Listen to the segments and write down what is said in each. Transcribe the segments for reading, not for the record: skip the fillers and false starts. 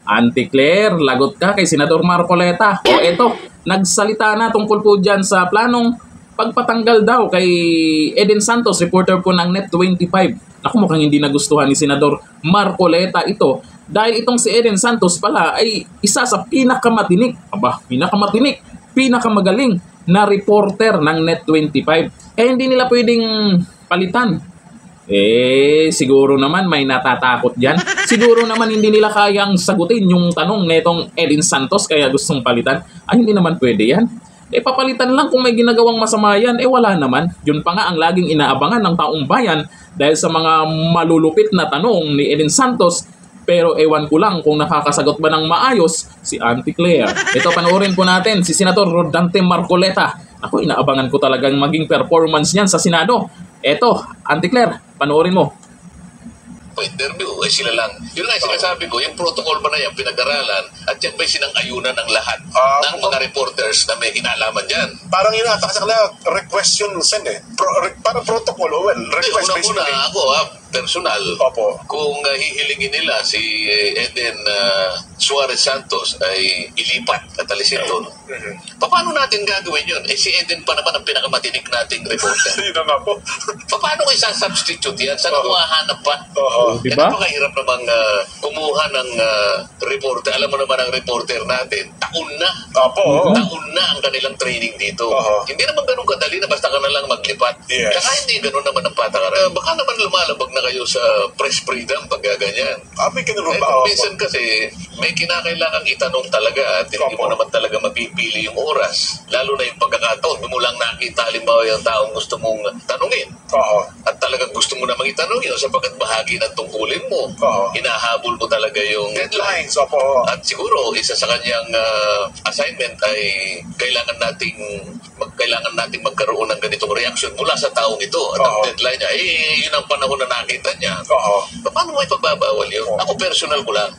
Auntie Claire, lagot ka kay Senador Marcoleta. O eto, nagsalita na tungkol po dyan sa planong pagpatanggal daw kay Eden Santos, reporter po ng Net25. Naku, mukhang hindi nagustuhan ni Senador Marcoleta ito dahil itong si Eden Santos pala ay isa sa pinakamatinik, pinakamagaling na reporter ng Net25. Eh hindi nila pwedeng palitan. Siguro naman may natatakot dyan. Siguro naman hindi nila kayang sagutin yung tanong netong Eden Santos kaya gustong palitan. Ay, hindi naman pwede yan. Papalitan lang kung may ginagawang masama yan. Wala naman. Yun pa nga ang laging inaabangan ng taong bayan dahil sa mga malulupit na tanong ni Eden Santos. Pero ewan ko lang kung nakakasagot ba ng maayos si Auntie Claire. Ito, panoorin po natin si Senator Rodante Marcoleta. Ako, inaabangan ko talagang maging performance niyan sa Senado. Eto, Auntie Claire, panoorin mo. Interview, sila lang. Yun nga sinasabi ko, yung protocol ba na yan, pinag-aralan, at yan ba'y sinang-ayunan ng lahat ng mga reporters na may kinalaman dyan? Parang yun ata kasi request yun, Sen parang protocol, request basically. Una ako, personal, Opo. Kung hihilingin nila si Eden Suarez Santos ay ilipat at alisin doon. Paano natin gagawin yun? Si Eden pa naman ang pinakamatinik nating reporter. Yun na po. Paano kayo sa-substitute yan? Saan ako hahanap pa? Diba? Kaya kahirap namang kumuha ng reporter. Alam mo naman ang reporter natin, taon na. Taon na ang kanilang training dito. Hindi naman ganun kadali na basta ka na lang maglipat. Yes. Kaya hindi ganun naman ang patakaran. Baka naman lumalabag na kayo sa press freedom pag gaganyan. May ganun ba? Minsan kasi may kinakailangang itanong talaga at hindi mo naman talaga mapipili yung oras. Lalo na yung pagkakataon. Mo lang nakita halimbawa yung taong gusto mong tanungin. At talagang gusto mo namang itanong yun sapagkat bahagi ng tungkulin mo. Hinahabol mo talaga yung deadlines. At siguro isa sa kanyang assignment ay kailangan nating magkaroon ng ganitong reaction mula sa taong ito. At ang deadline niya, yun ang panahon na nakita niya. Paano mo ipagbabawal yun? Ako personal ko lang.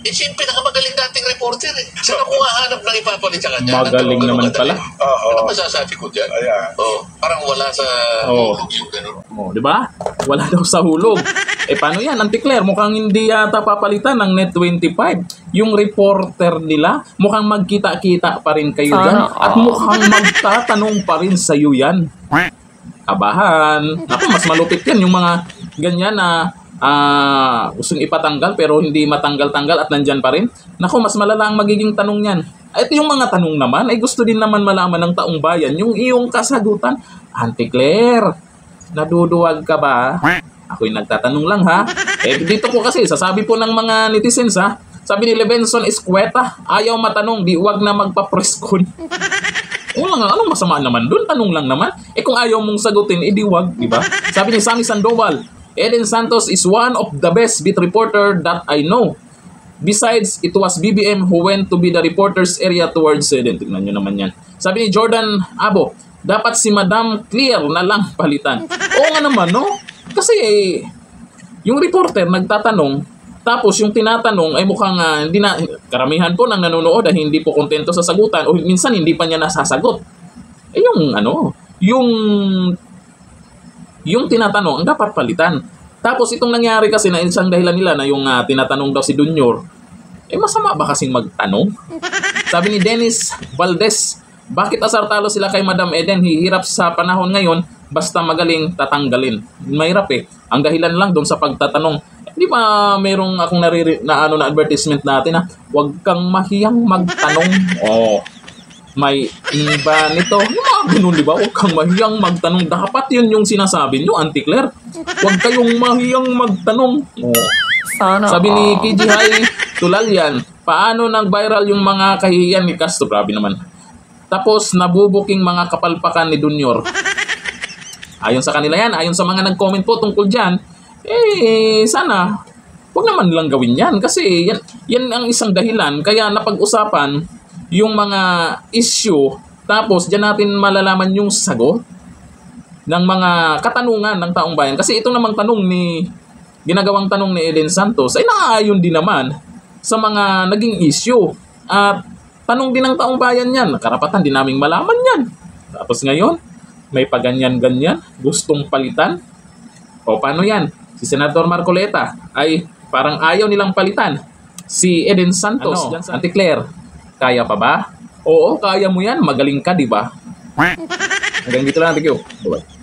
Siya yung pinakamagaling dating reporter eh. Saan ako hahanap ng ipapalit sa kanya? Magaling naman pala. Ano masasabi ko dyan? Parang wala sa hulog yung gano'n. Di ba? Wala daw sa hulog. Paano yan? Auntie Claire, mukhang hindi yata papalitan ng Net25. Yung reporter nila, mukhang magkita-kita pa rin kayo dyan. At mukhang magtatanong pa rin sa'yo yan. Kabahan. Ako, mas malupit yan yung mga ganyan na gustong ipatanggal pero hindi matanggal-tanggal at nandyan pa rin. Naku, mas malala ang magiging tanong niyan. At yung mga tanong naman ay gusto din naman malaman ng taong bayan yung iyong kasagutan. Auntie Claire, naduduwag ka ba? Ako'y nagtatanong lang ha. Dito po kasi, sasabi po ng mga netizens ha. Sabi ni Levenson Escueta, ayaw matanong, di wag na magpa-press con. Anong masama naman doon? Tanong lang naman. Kung ayaw mong sagutin, di wag, di ba? Sabi ni Sammy Sandoval, Eden Santos is one of the best beat reporter that I know. Besides, it was BBM who went to be the reporter's area towards Eden. Tignan nyo naman yan. Sabi ni Jordan Abo, dapat si Madam Claire na lang palitan. Oo nga naman, no? Kasi yung reporter nagtatanong, tapos yung tinatanong ay mukhang hindi na, karamihan po ng nanonood ay hindi po kontento sa sagutan o minsan hindi pa niya nasasagot. Yung tinatanong ang dapat palitan. Tapos itong nangyari kasi na isang dahilan nila na yung tinatanong daw si Junior, masama ba kasing magtanong? Sabi ni Dennis Valdez, bakit asar-talo sila kay Madam Eden? Hihirap sa panahon ngayon, basta magaling tatanggalin. Mahirap Ang dahilan lang doon sa pagtatanong. Di ba merong akong na advertisement natin na huwag kang mahiyang magtanong. May iba nito. Yung mga ganun, di ba? Huwag kang mahiyang magtanong. Dapat yun yung sinasabi nyo, Auntie Claire. Huwag kayong mahiyang magtanong. Sabi ni Kijihai Tulalyan, paano nag-viral yung mga kahihiyan ni Castro? Grabe naman. Tapos, nabubuking mga kapalpakan ni Junior. Ayon sa kanila yan, ayon sa mga nag-comment po tungkol dyan, sana, huwag naman lang gawin yan. Kasi yan ang isang dahilan. Kaya napag-usapan yung mga issue, tapos dyan natin malalaman yung sagot ng mga katanungan ng taong bayan. Kasi ito namang ginagawang tanong ni Eden Santos ay naayon din naman sa mga naging issue. At tanong din ng taong bayan yan. Karapatan din naming malaman yan. Tapos ngayon, may paganyan-ganyan, gustong palitan. O paano yan? Si Senator Marcoleta ay parang ayaw nilang palitan. Si Eden Santos, Ate Claire, kaya pa ba? Oo, kaya mo yan. Magaling ka, di ba? Hanggang dito lang, thank you. Bye-bye.